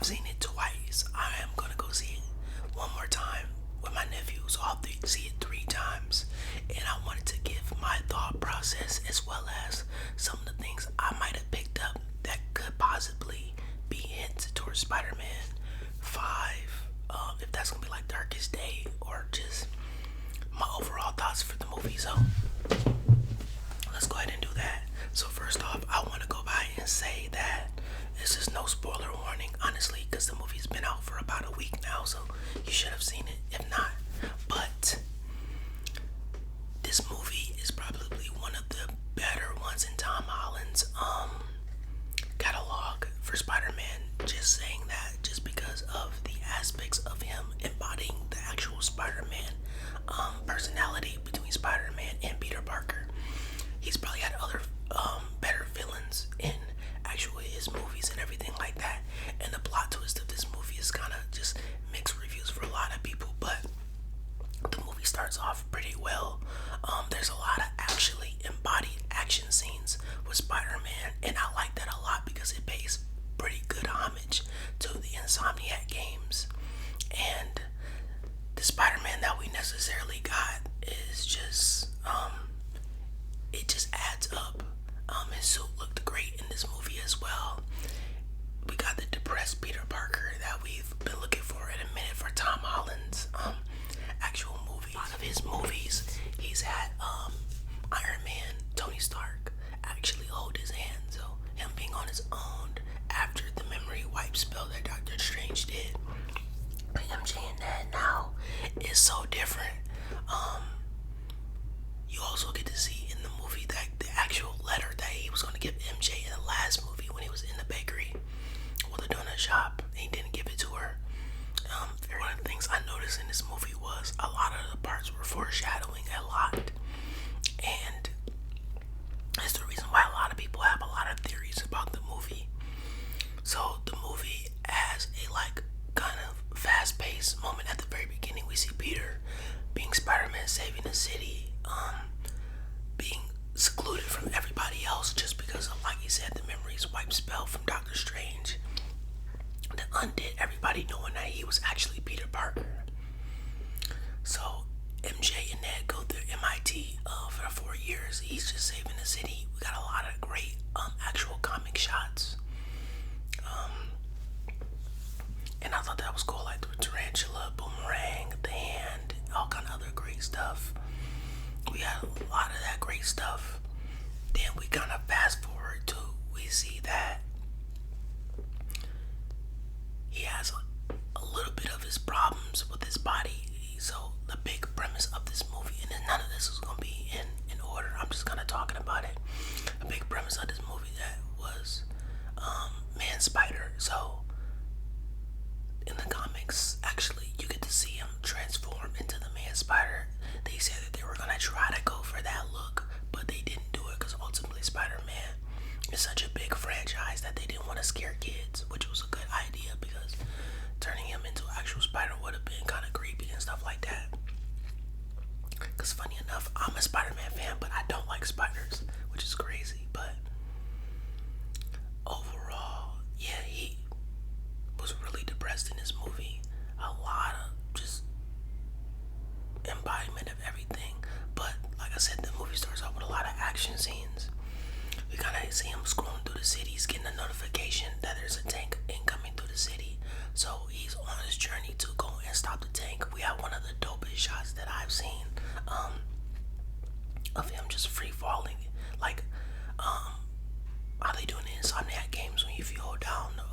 I've seen it twice. I am gonna go see it one more time with my nephews. I'll see it 3 times, and I wanted to give my thought process as well as some of the things I might have picked up that could possibly be hints towards Spider-Man 5. If that's gonna be like Darkest Day or just my overall thoughts for the movie. So let's go ahead and do that. So first off, I want to go by and say that this is no spoiler warning, honestly, because the movie's been out for about a week now, so you should have seen it if not. But this movie is probably one of the better ones in Tom Holland's catalog for Spider-Man. Just saying that just because of the aspects of him embodying the actual Spider-Man personality between Spider-Man and Peter Parker. He's probably had other better villains in actually his movies and everything like that. And the plot twist of this movie is kind of just mixed reviews for a lot of people, but the movie starts off pretty well. There's a lot of actually embodied action scenes with Spider-Man, and I like that a lot because it pays pretty good homage to the Insomniac games. And the Spider-Man that we necessarily got is just it just adds up. His suit looked great in this movie as well. We got the depressed Peter Parker that we've been looking for in a minute for Tom Holland's actual movie. A lot of his movies, he's had Iron Man, Tony Stark actually hold his hand. So him being on his own after the memory wipe spell that Doctor Strange did, MJ and that now is so different. You also get to see in the movie that the actual letter that he was going to give MJ in the last movie when he was in the bakery or the donut shop, and he didn't give it to her. One of the things I noticed in this movie was a lot of the parts were foreshadowing a lot, and that's the reason why a lot of people have a lot of theories about the movie. So the movie has a like kind of fast-paced moment at the very beginning. We see Peter being Spider-Man, saving the city, being secluded from everybody else just because of, like he said, the memories wipe spell from Doctor Strange that undid everybody knowing that he was actually Peter Parker. So MJ and Ned go through MIT for 4 years. He's just saving the city. We got a lot of great actual comic shots. And I thought that was cool, like the tarantula, boomerang, the hand, all kind of other great stuff. We had a lot of that great stuff. Then we kind of fast forward to, we see that he has a little bit of his problems with his body. So the big premise of this movie, and then none of this is going to be in order, I'm just kind of talking about it. The big premise of this movie that was Man Spider. So in the comics, actually, you get to see him transform into the Man Spider. They said that they were going to try to go for that look, but they didn't do it because ultimately Spider-Man is such a big franchise that they didn't want to scare kids, which was a good idea because turning him into actual Spider would have been kind of creepy and stuff like that. Because funny enough, I'm a Spider-Man fan, but I don't like spiders, which is crazy. But overall, yeah, he was really depressed in this movie. A lot of just embodiment of everything. But like I said, the movie starts off with a lot of action scenes. We kind of see him scrolling through the city. He's getting a notification that there's a tank incoming through the city. So he's on his journey to go and stop the tank. We have one of the dopest shots that I've seen of him just free falling. Like how they do in the Insomniac games when if you hold down the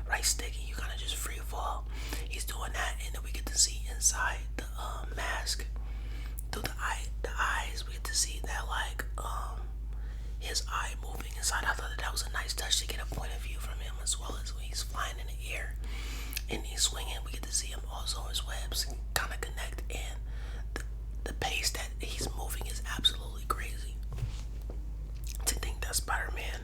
right stick and you kind of just free fall. He's doing that, and then we get to see inside the mask through the eyes. We get to see that like his eye moving inside. I thought that was a nice touch to get a point of view from him, as well as when he's flying in the air and he's swinging. We get to see him also his webs kind of connect, and the pace that he's moving is absolutely crazy. To think that Spider-Man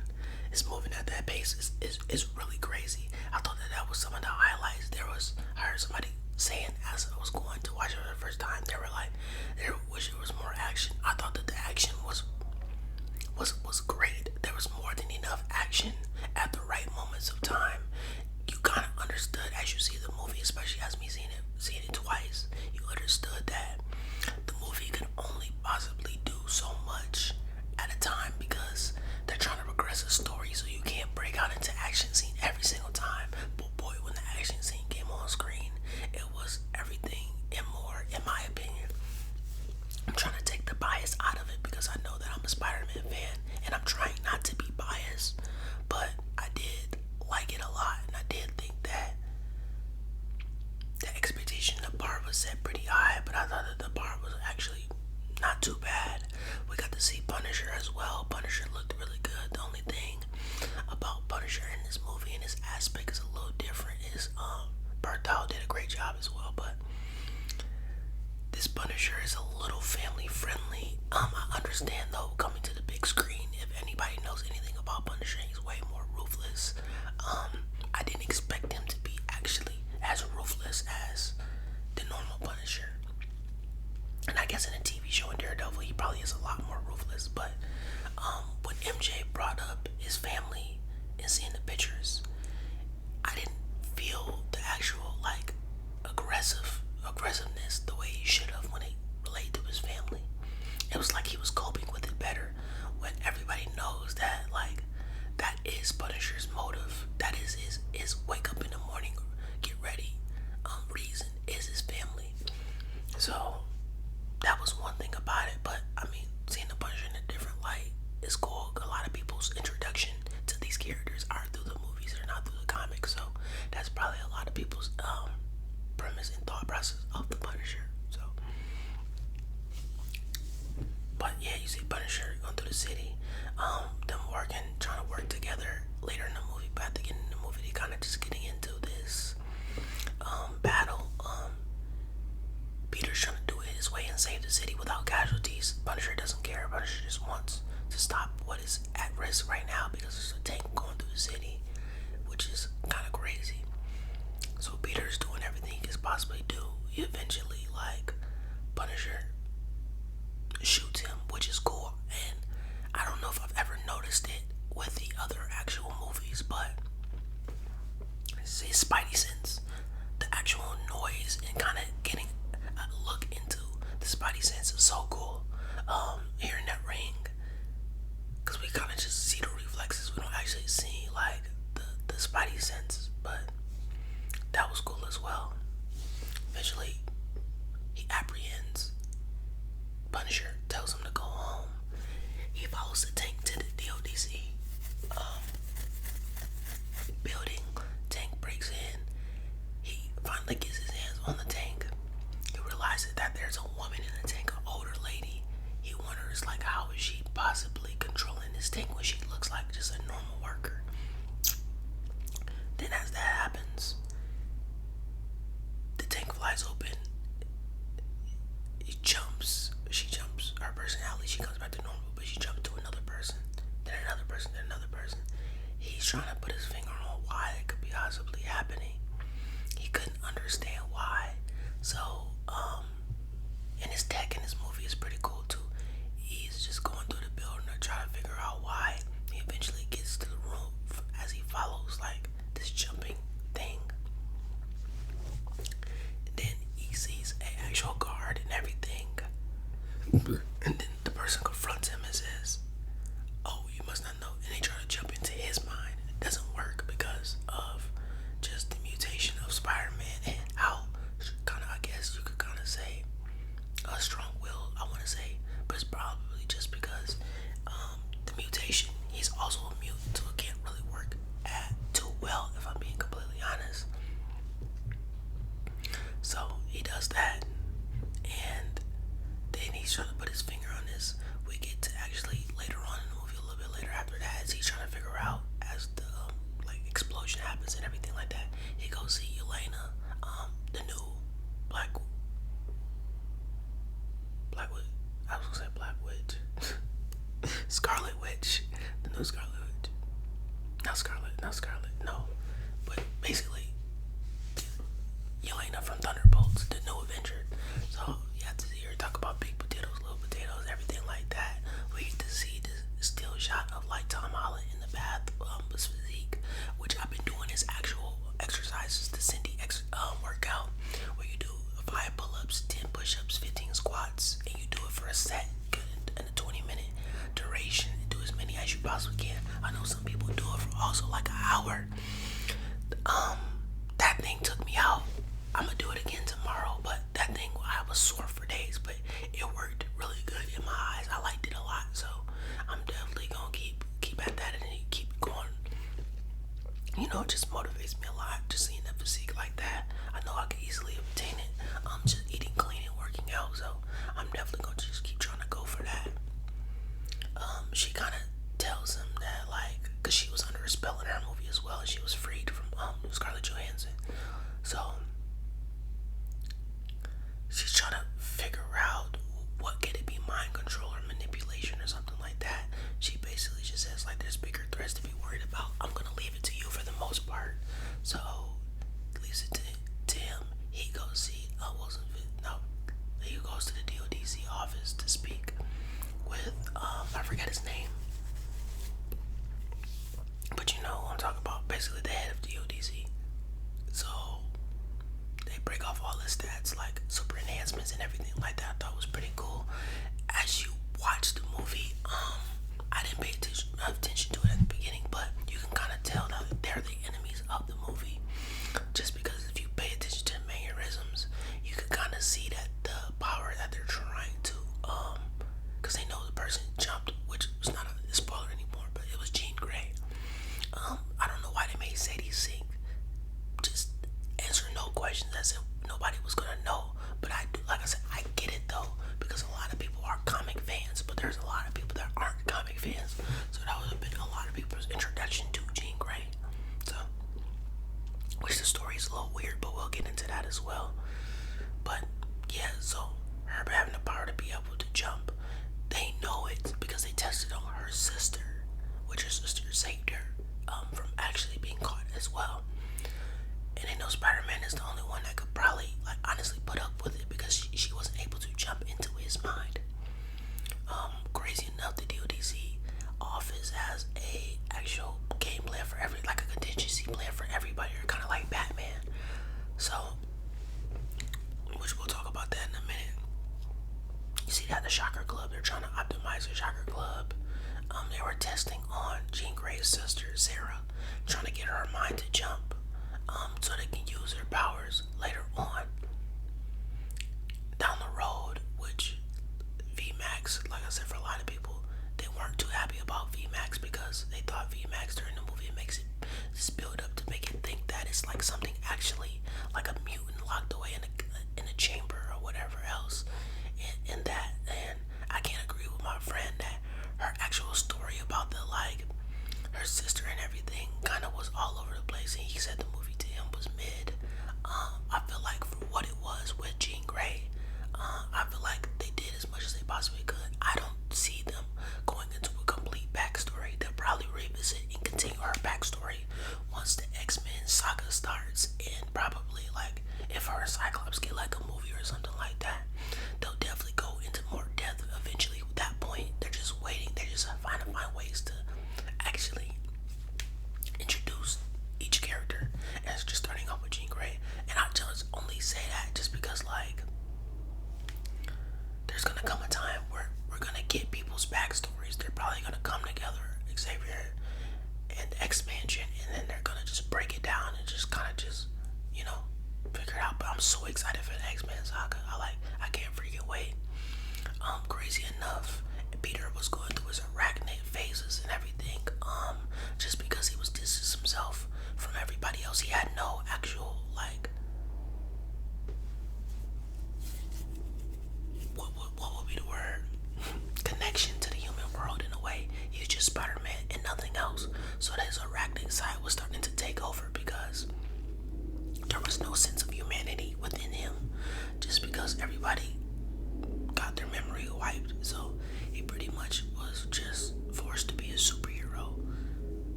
is moving at that pace is really crazy. I thought that was some of the highlights. I heard somebody saying as I was going to watch it for the first time, they were like, they wish there was more action. I thought that the action was great. There was more than enough action at the right moment bar was set pretty high, but I thought that the bar was actually not too bad. We got to see Punisher as well. Punisher looked really good. The only thing about Punisher in this movie and his aspect is a little different. Is Barthol did a great job as well, but this Punisher is a little family friendly. I understand though, coming to the big screen, if anybody knows anything about Punisher, he's way more ruthless. I didn't expect him to be actually as ruthless as the normal Punisher. And I guess in a TV show in Daredevil, he probably is a lot more ruthless. But when MJ brought up his family and seeing the pictures, I didn't feel the actual like aggressiveness the way he should have when it related to his family. It was like he was coping with it better when everybody knows that like that is Punisher's motive. That is his wake up in the morning, get ready reason is his family. So that was one thing about it. But I mean, seeing the Punisher in a different light is cool. A lot of people's introduction to these characters are through the movies, they're not through the comics. So that's probably a lot of people's premise and thought process of the Punisher. So, but yeah, you see Punisher going through the city, them trying to work together later in the movie. But at the beginning of the movie, they kind of just getting into this battle. Peter's trying to do it his way and save the city without casualties. Punisher doesn't care. Punisher just wants to stop what is at risk right now because there's a tank going through the city, which is kind of crazy. So Peter's doing everything he can possibly do. He eventually, like, Punisher shoots him, which is cool. And I don't know if I've ever noticed it with the other actual movies, but his Spidey sense, the actual noise and kind of getting a look into the Spidey sense is so cool. Hearing that ring, because we kind of just see the reflexes. We don't actually see like the Spidey sense, but that was cool as well. Eventually, he apprehends Punisher, tells him to go home. He follows the tank to the DODC building. Tank breaks in. He finally gets his hands on the tank. He realizes that there's a woman in the tank, an older lady. He wonders, like, how is she possibly controlling this tank when she looks like just a normal worker? Then as that happens, the tank flies open. She jumps. Her personality, she comes back to normal, but she jumps to another person, then another person, then another person. He's trying to put his finger on why it could be possibly happening. He couldn't understand why. So, and his tech in this movie is pretty cool too. He's just going through the building to try to figure out why. He eventually gets to the roof as he follows like this jumping thing. And then he sees an actual guard and everything. And then the person confronts him and says, "Oh, you must not know." And they try to jump into his mind. It doesn't work because of just the mutation of Spider-Man and how kind of, I guess you could kind of say, a strong will, I want to say, but it's probably just because the mutation, he's also a mutant, so it can't really work too well, if I'm being completely honest. So he does that, and then he's trying to put his finger on this. We get to actually later on in the movie, a little bit later after that, as he's trying to figure out, as the like explosion happens and everything like that, he goes see Elena, the new Black Scarlet Witch, the new Scarlet Witch. Not Scarlet, no. But basically, Yelena from Thunderbolts, the new Avenger. So you have to see her talk about big potatoes, little potatoes, everything like that. We get to see this still shot of like Tom Holland in the bath, his physique, which I've been doing his actual exercises, the Cindy workout, where you do 5 pull-ups, 10 push-ups, 15 squats, and you do it for a set in a 20-minute duration. Do as many as you possibly can. I know some people do it for also like an hour. That thing took me out. I'm gonna do it again tomorrow, but that thing, I was sore for days, but it worked really good in my eyes. I liked it a lot, so I'm definitely gonna keep at that and keep going, it just motivates me a lot just seeing a physique like that. I know I can easily obtain it. Just eating clean and working out, so I'm definitely going to just keep trying to go for that. She kind of tells him that, like, because she was under a spell in her movie as well, and she was freed from Scarlett Johansson. So she's trying to figure out what could it be, mind control or manipulation or something like that. She basically just says, like, there's bigger threats to be worried about. I'm gonna leave it to you for the most part. So leaves it to him. He goes see he goes to the DODC office to speak with I forget his name, but you know who I'm talking about, basically the head of DODC. So they break off all his stats, like super enhancements and everything like that. I thought was pretty cool. As you watch the movie, I didn't pay attention to it at the beginning, but you can kind of tell that they're the enemies of the movie. Just because if you pay attention to the mannerisms, you can kind of see that the power that they're trying to, because they know the person jumped, which was not a spoiler anymore, but it was Jean Grey. I don't know why they made Sadie Sink just answer no questions as if nobody was gonna know. But I do, like I said, I get it though, because a lot of people are comic fans, but there's a lot of people that aren't comic fans. So that would have been a lot of people's introduction to Jean Grey. So, which the story is a little weird, but we'll get into that as well. But yeah, so her having the power to be able to jump, they know it because they tested on her sister, which her sister saved her from actually being caught as well. And they know Spider-Man is the only one that could probably, like, honestly put up with it because she wasn't able to jump into his mind. Crazy enough, the DODC office has a actual game plan for like a contingency plan for everybody, or kind of like Batman. So, which we'll talk about that in a minute. You see that the Shocker Club, they're trying to optimize the Shocker Club. They were testing on Jean Grey's sister, Sarah, trying to get her mind to jump, so they can use her powers later on down the road, which VMAX, like I said, for a lot of people, they weren't too happy about VMAX because they thought VMAX during the movie makes it this build up to make it think that it's like something actually like a mutant locked away in a chamber or whatever else in that. And I can't agree with my friend that her actual story about the, like, her sister and everything kind of was all over the place, and he said the movie to him was mid. I feel like for what it was with Jean Grey, I feel like they did as much as they possibly could. I don't see them going into a complete backstory. They'll probably revisit and continue her backstory once the X-Men saga starts, and probably, like, if her and Cyclops get like a movie or something like that, they'll definitely go into more depth eventually. At that point, they're just waiting. They're just trying to find ways to actually introduce each character, and it's just starting off with Jean Grey. And I just only say that just because, like, there's gonna come a time where we're gonna get people's backstories. They're probably gonna come together, Xavier and Expansion, and then they're gonna just break it down and just kind of just, figure it out. But I'm so excited for the X-Men saga. I can't freaking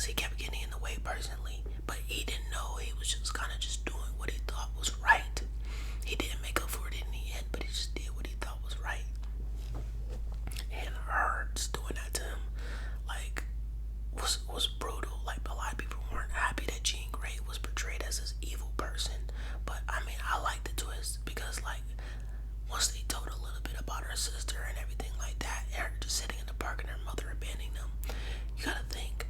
because he kept getting in the way personally, but he didn't know he was just kind of just doing what he thought was right. He didn't make up for it in the end, but he just did what he thought was right. And her just doing that to him, like, was brutal. Like, a lot of people weren't happy that Jean Grey was portrayed as this evil person, but I mean, I like the twist because, like, once they told a little bit about her sister and everything like that, and her just sitting in the park and her mother abandoning them, you gotta think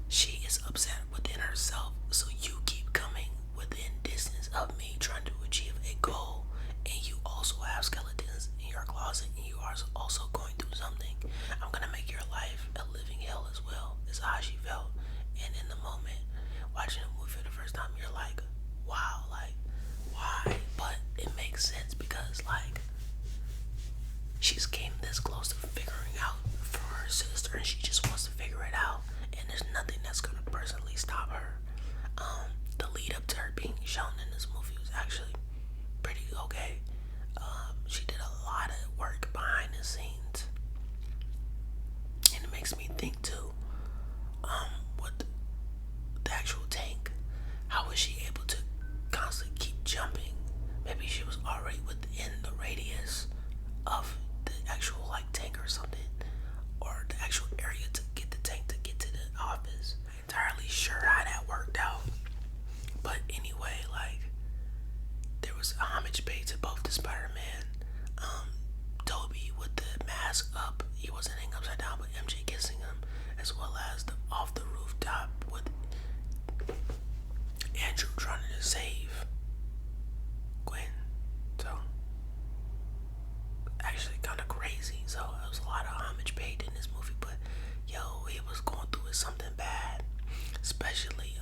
she is upset within herself. So you keep coming within distance of me trying to achieve a goal, and you also have skeletons in your closet, and you are also going through something. I'm gonna make your life a living hell as well. Is how she felt. And in the moment, watching the movie for the first time, you're like, wow, like, why? But it makes sense because, like, she's came this close to figuring out for her sister, and she just wants to figure it out, and there's nothing that's gonna personally stop her. The lead up to her being shown in this movie was actually pretty okay. She did a lot of work behind the scenes, and it makes me think too, with the actual tank, how was she able to constantly keep jumping? Maybe she was already within the radius of the actual, like, tank or something, or the actual area to get the tank to get to the office. I'm not entirely sure how that worked out, but anyway, like, there was a homage paid to both the Spider-Man. Toby with the mask up, he wasn't hanging upside down, but MJ kissing him, as well as the off the rooftop with Andrew trying to save Gwen. So actually kind of crazy. So it was a lot of homage paid in this movie, but yo, he was going through something bad, especially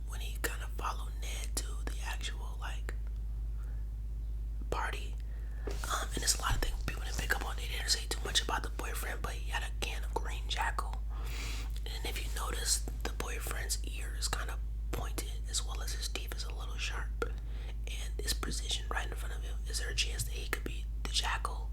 when he kind of followed Ned to the actual, like, party. And there's a lot of things people didn't pick up on. They didn't say too much about the boyfriend, but he had a can of green jackal. And if you notice, the boyfriend's ear is kind of pointed, as well as his teeth is a little sharp, and it's positioned right in front of him. Is there a chance that he could be the jackal?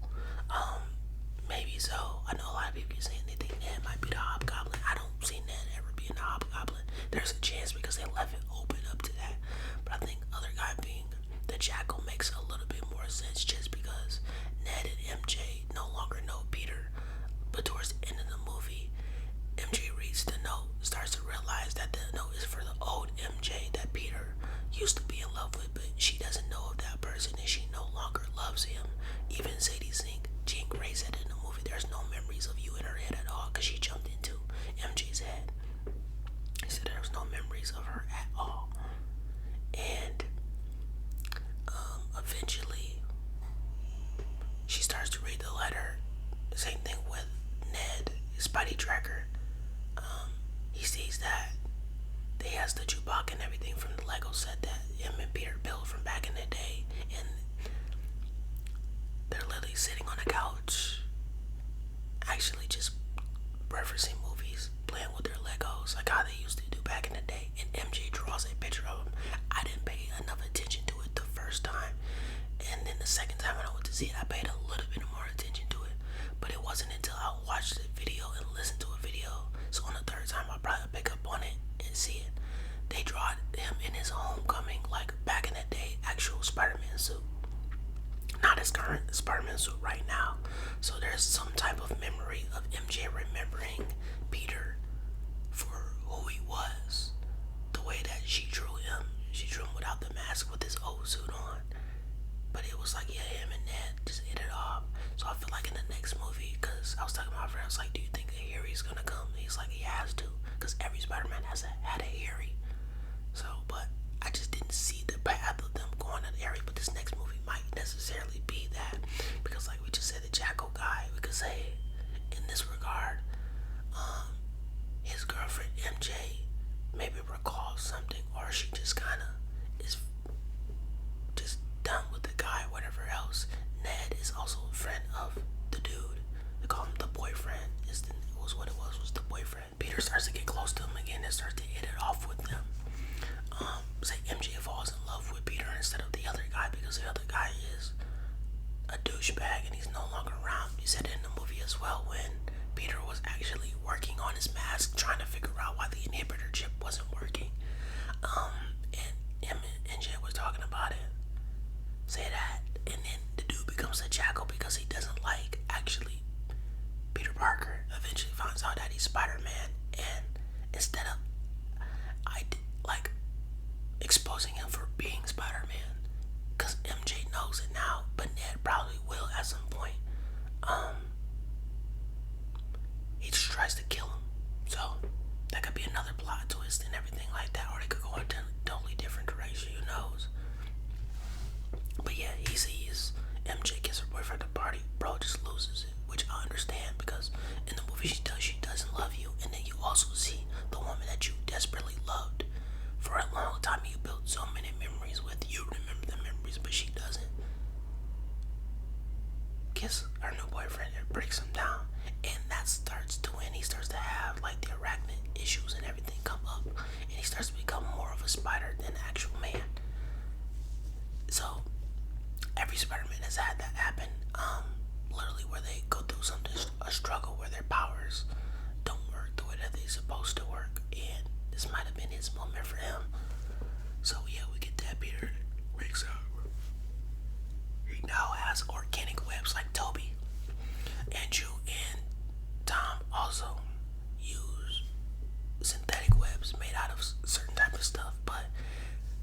Maybe so. I know a lot of people keep saying they think Ned might be the hobgoblin. I don't see Ned ever being the hobgoblin. There's a chance because they left it open up to that, but I think other guy being the jackal makes a little bit more sense, just because Ned and MJ no longer know Peter. But towards the end of the movie, MJ reads the note, starts to realize that the note is for the old MJ that Peter used to be in love with, but she doesn't know of that person, and she no longer loves him. Even Sadie Sink, Jean Grey, said in the movie, there's no memories of you in her head at all, because she jumped into MJ's head. He said there was no memories of her at all. And eventually she starts to read the letter. Same thing with Ned, his Spidey tracker. He sees that he has the Chewbacca and everything from the Lego set that him and Peter built from back in the day, and they're literally sitting on a couch, actually just referencing movies, playing with their Legos like how they used to do back in the day. And MJ draws a picture of him. I didn't pay enough attention to it the first time, and then the second time when I went to see it, I paid a little bit more attention to it. But it wasn't until I watched the video and listened to a video, so on the third time I'll probably pick up on it and see it. They draw him in his homecoming, like back in the day, actual Spider-Man suit, not his current Spider-Man suit right now. So there's some type of memory of MJ remembering Peter for who he was, the way that she drew him. She drew him without the mask with his old suit on. But it was like, yeah, him and Ned just hit it off. So I feel like in the next movie, because I was talking to my friend, I was like, do you think a Harry's gonna come? He's like, he has to, because every Spider-Man had a Harry. So, but I just didn't see the path of them going to Harry. But this next movie might necessarily be that, because like we just said, the Jackal guy, we could say in this regard, his girlfriend MJ maybe recalls something, or she just kind of is just done with the guy, whatever else. Ned is also a friend of the dude. They call him the boyfriend. Was what it was the boyfriend. Peter starts to get close to him again and starts to hit it off with them. Say MJ falls in love with Peter instead of the other guy, because the other guy is a douchebag and he's no longer around. He said it in the movie as well, when Peter was actually working on his trying to figure out why the inhibitor chip wasn't working. And him and NJ was talking about it. Say that, and then the dude becomes a jackal because he doesn't like actually Peter Parker. Eventually finds out that he's Spider-Man, and instead of exposing him for being Spider-Man, because MJ knows it now, but Ned probably will at some point. He just tries to kill him. So that could be another plot twist and everything like that, or they could go in a totally different direction. Who knows? But yeah, he sees MJ kiss her boyfriend at the party. Bro just loses it, which I understand because in the movie she tells she doesn't love you, and then you also see the woman that you desperately loved for a long time. You built so many memories with. You remember the memories, but she doesn't. Kiss her new boyfriend, it breaks him down, and that starts to when he starts to have like the arachnid issues and everything come up, and he starts to become more of a spider than an actual man. So every Spider-Man has had that happen, literally where they go through something, a struggle where their powers don't work the way that they're supposed to work, and this might have been his moment for him. So yeah, we get that Peter wakes up. He now has organic webs like Toby. Andrew and Tom also use synthetic webs made out of certain type of stuff, but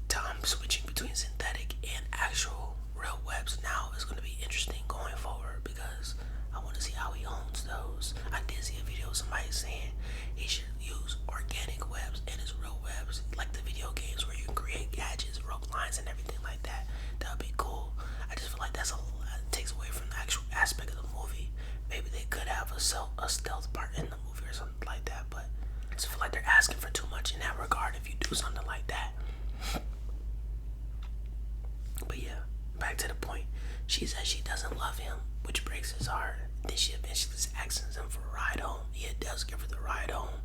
Tom switching between synthetic and actual real webs now is going to be interesting going forward, because I want to see how he owns those. I did see a video of somebody saying he should use organic webs and his real webs, like the video games where you can create gadgets, rope lines, and everything like that. That would be cool. I just feel like that's takes away from the actual aspect of the movie. Maybe they could have a stealth part in the movie or something like that, but I just feel like they're asking for too much in that regard if you do something like that. But yeah, back to the point. She says she doesn't love him, which breaks his heart. Then she eventually asks him for a ride home. He does give her the ride home.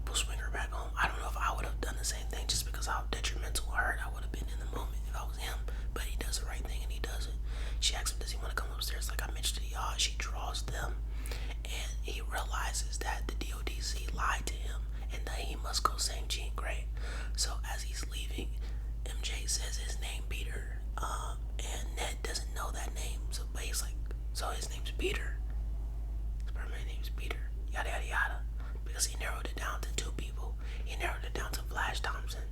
We'll swing her back home. I don't know if I would have done the same thing, just because how detrimental or hurt I would have been in the moment if I was him. But he does the right thing, and he does it. She asks him, does he want to come upstairs? Like I mentioned to y'all, she draws them, and he realizes that the DODC lied to him, and that he must go save Jean Grey. So as he's leaving, MJ says his name Peter, and Ned doesn't know that name. So but he's like, so his name's Peter. Spider-Man's name's Peter. Yada yada yada. Because he narrowed it down to two people. He narrowed it down to Flash Thompson,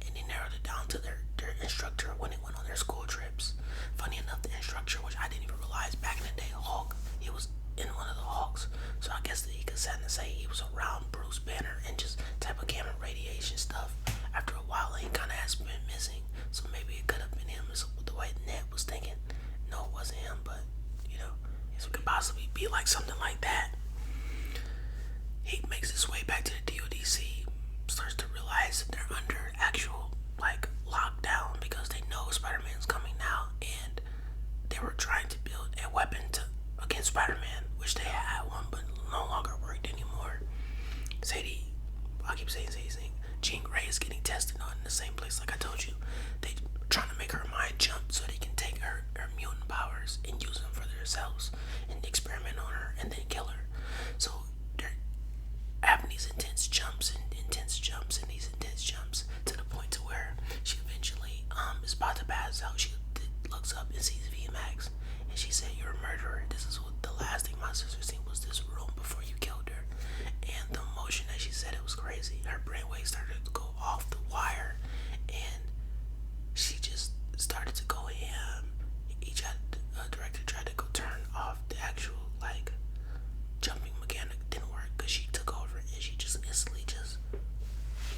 and he narrowed it down to their instructor when they went on their school trips. Funny enough, the instructor, which I didn't even realize back in the day, Hulk, he was in one of the Hulks. So I guess that he could sit and say he was around Bruce Banner and just type of gamma radiation stuff. After a while, he kind of has been missing. So maybe it could have been him, is the way Ned was thinking. No, it wasn't him, but you know, it could possibly be like something like that. He makes his way back to the DODC, starts to realize that they're under actual like lockdown because they know Spider-Man's coming now, and they were trying to build a weapon against Spider-Man, which they had one but no longer worked anymore. I keep saying Jean Grey is getting tested on in the same place. Like I told you, they trying to make her mind jump so they can take her mutant powers and use them for themselves and experiment on her and then kill her. So they're having these intense jumps to the point to where she eventually is about to pass out. She looks up and sees VMAX, and she said, "You're a murderer. This is what the last thing my sister seen was this room before you killed her." And the emotion that she said, it was crazy. Her brainwaves started to go off the wire, and she just started to go ham. Director tried to go turn off the actual like jumping mechanic, didn't work because she took over and she just instantly just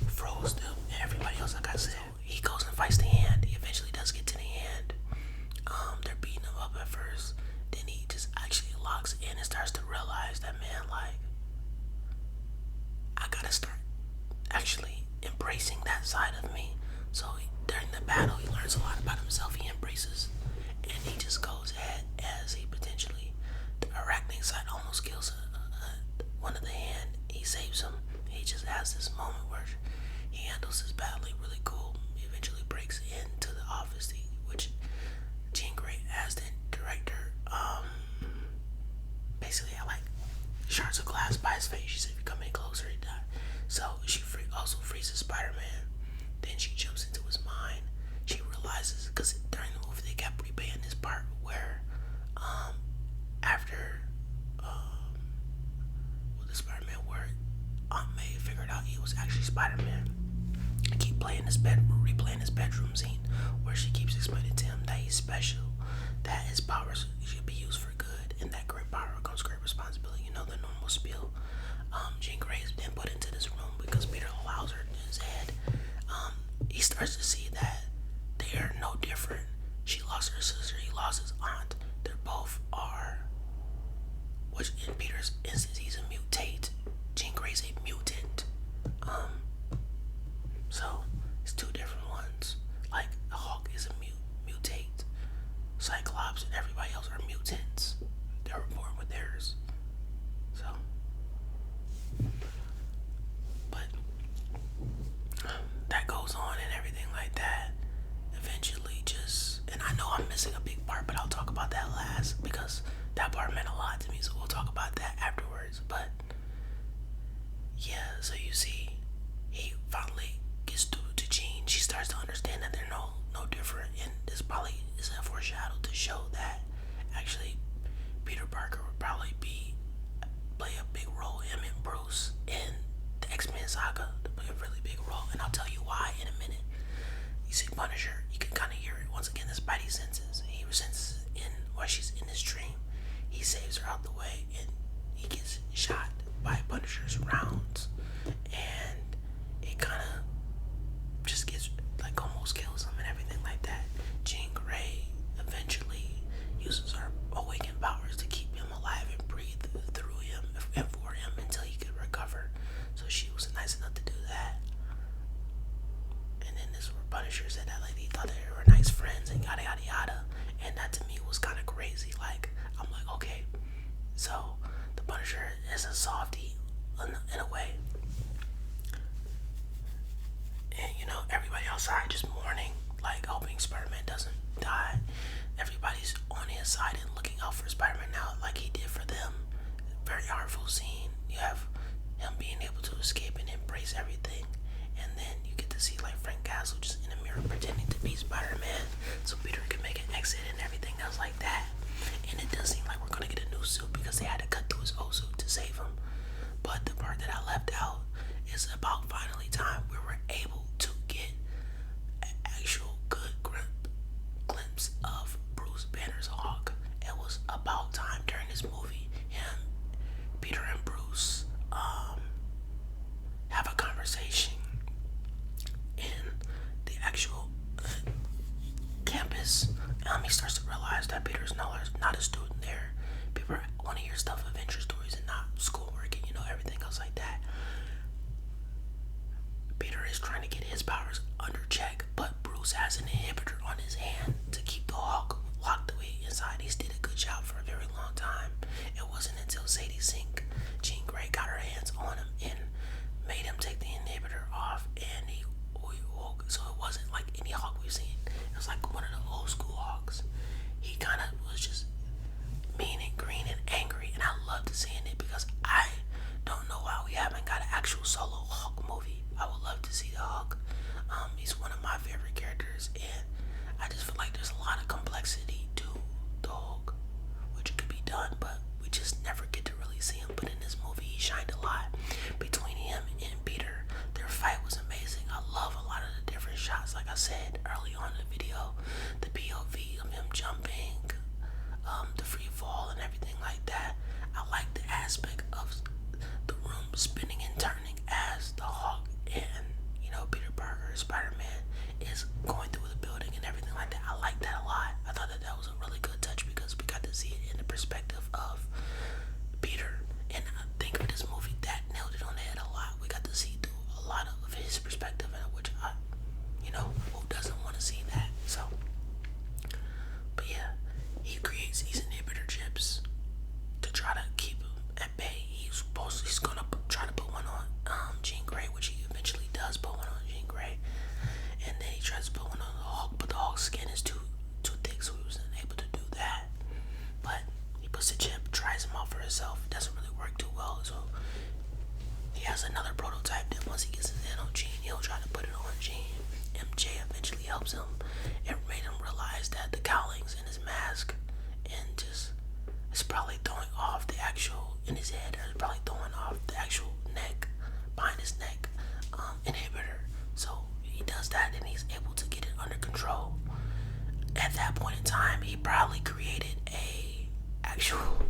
froze them and everybody else. Like I said, he goes and fights the hand. He eventually does get to the hand. They're beating him up at first. Then he just actually locks in and starts to realize that, man, like, I gotta start actually embracing that side of me. So during the battle, he learns a lot about himself. He embraces, and he just goes ahead as he potentially, the arachnid side almost kills one of the hand. He saves him. He just has this moment where he handles his battle really cool. He eventually breaks into the office, which Jean Grey as the director, basically I like shards of glass by his face. She said, if you come any closer, he died. So she also freezes Spider-Man. Then she jumps into his mind. She realizes, because during the movie they kept replaying this part where after the Spider-Man where Aunt May figured out he was actually Spider-Man. I keep replaying his bedroom scene where she keeps explaining to him that he's special, that his powers should be used for good, and that great power comes great responsibility. You know, the normal spiel. Jean Grey is then put into this room because Peter allows her in his head. He starts to see that they are no different. She lost her sister, he lost his aunt. They both are, which in Peter's instance, he's a mutate. Jean Grey's a mutant. So it's two different ones. Like the Hulk is a mutate. Cyclops and everybody else are mutants. They were born with theirs. So, but that goes on and everything like that. Eventually, and I know I'm missing a big part, but I'll talk about that last because that part meant a lot to me. So we'll talk about that afterwards. But yeah, so you see, he finally gets through to Jean. She starts to understand that they're no different, and this probably is a foreshadow to show that actually Peter Parker would probably play a big role, him and Bruce, in the X-Men saga, to play a really big role, and I'll tell you why in a minute. You see Punisher, you can kind of hear it once again. The Spidey senses. He senses while she's in his dream. He saves her out the way, and he gets shot by Punisher's rounds, and it kind of just gets like almost kills him and everything like that. Jean Grey eventually uses her awakened powers to keep him alive and breathe through him and for him until he could recover. So she was nice enough to do that. And then this where Punisher said that like he thought they were nice friends and yada yada yada. And that to me was kind of crazy. Like I'm like, okay, so the Punisher is a softie in a way. And you know, everybody outside just mourning, like hoping Spider-Man doesn't die. Everybody's on his side and looking out for Spider-Man now like he did for them. Very artful scene. You have him being able to escape and embrace everything. And then you get to see like Frank Castle just in the mirror pretending to be Spider-Man so Peter can make an exit and everything else like that. And it does seem like we're gonna get a new suit because they had to cut through his old suit to save him. But the part that I left out is about finally time where we're able to get an actual good glimpse of Bruce Banner's Hawk. It was about time during this movie. Peter and Bruce have a conversation in the actual campus. He starts to realize that Peter's not a student there. People want to hear stuff, adventure stories, and not schoolwork and everything else like that. Peter is trying to get his powers under check, but Bruce has an inhibitor on his hand to keep the Hulk locked away inside. He's did a good job for a very long time. It wasn't until Sadie Sink, Jean Grey, got her hands on him and made him take the inhibitor off, and he woke. So it wasn't like any Hulk we've seen. It was like one of the old school Hulks. He kind of was just mean and green and angry, and I loved seeing it because I don't know why we haven't got an actual solo Hulk movie. I would love to see the Hulk. He's one of my favorite characters, and I just feel like there's a lot of complexity to the Hulk, which could be done, but we just never get to really see him. But in this movie, he shined a lot. Between him and Peter, their fight was amazing. I love a lot of the different shots, like I said early on in the video, the POV of him jumping, the free fall and everything like that. I like the aspect of the room spinning and turning as the Hulk and Peter Parker, Spider-Man, is going through the building and everything like that. I like that a lot. I thought that was a really good touch because we got to see it in the perspective of Peter, and I think for this movie that nailed it on the head a lot. We got to see through a lot of his perspective, and which who doesn't want to see that? So, but yeah, a prototype. Then once he gets his hand on Jean, he'll try to put it on Jean. MJ eventually helps him and made him realize that the cowlings in his mask and just it's probably throwing off the actual in his head, or it's probably throwing off the actual neck behind his neck inhibitor. So he does that and he's able to get it under control. At that point in time, he probably created a actual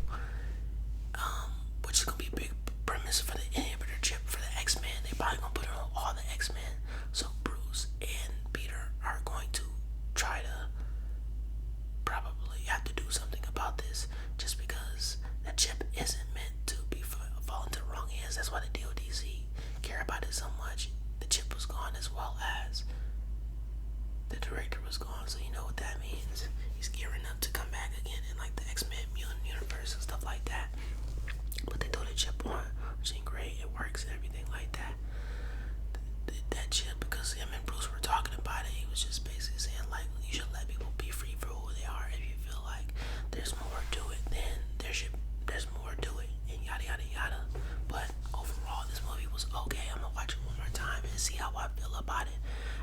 which is gonna be a big premise for the inhibitor chip for the X-Men. They probably gonna put it on all the X-Men. So Bruce and Peter are going to try to probably have to do something about this, just because that chip isn't meant to be fall into the wrong hands. That's why the DODC care about it so much. The chip was gone as well as the director was gone, so you know what that means. He's gearing up to come back again in like the X-Men mutant universe and stuff like that. But they throw the chip on, which ain't great. It works and everything like that. That chip, because him and Bruce were talking about it, he was just basically saying like, you should let people be free for who they are. If you feel like there's more to it, then there's more to it, and yada yada yada. But overall, this movie was okay. I'm gonna watch it one more time and see how I feel about it.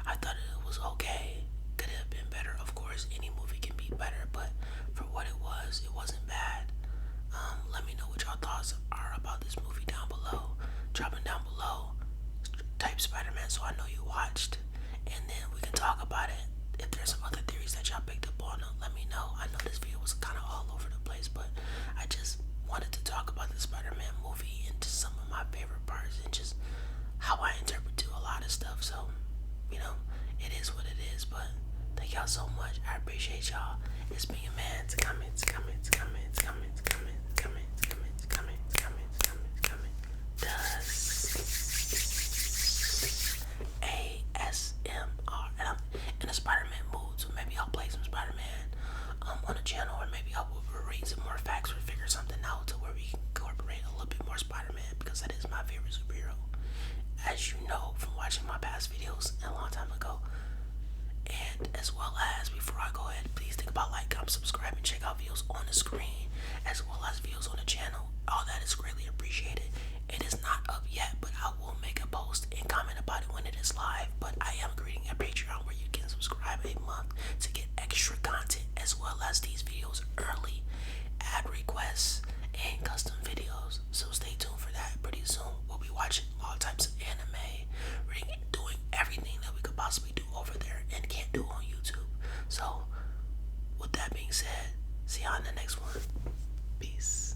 I thought it was okay. Could have been better, of course. Any movie can be better, but for what it wasn't bad. Let me know what y'all thoughts are about this movie down below. Drop it down below. Type Spider-Man so I know you watched, and then we can talk about it. If there's some other theories that y'all picked up on, let me know. I know this video was kind of all over the place, but I just wanted to talk about the Spider-Man movie and just some of my favorite parts and just how I interpret to a lot of stuff. So, you know, it is what it is, but thank y'all so much. I appreciate y'all. It's been your man. Comments. ASMR. And I'm in a Spider-Man mood, so maybe I'll play some Spider-Man on the channel, or maybe I will read some more facts or figure something out to where we can incorporate a little bit more Spider-Man, because that is my favorite superhero, as you know from watching my past videos a long time ago. And as well as, before I go ahead, please think about like, comment, subscribe, and check out videos on the screen, as well as videos on the channel. All that is greatly appreciated. It is not up yet, but I will make a post and comment about it when it is live. But I am creating a Patreon where you can subscribe a month to get extra content, as well as these videos early, ad requests, and custom videos. So stay tuned for that. Pretty soon we'll be watching all types of anime. We're doing everything that we could possibly do over there and can't do on YouTube. So with that being said, see y'all in the next one. Peace.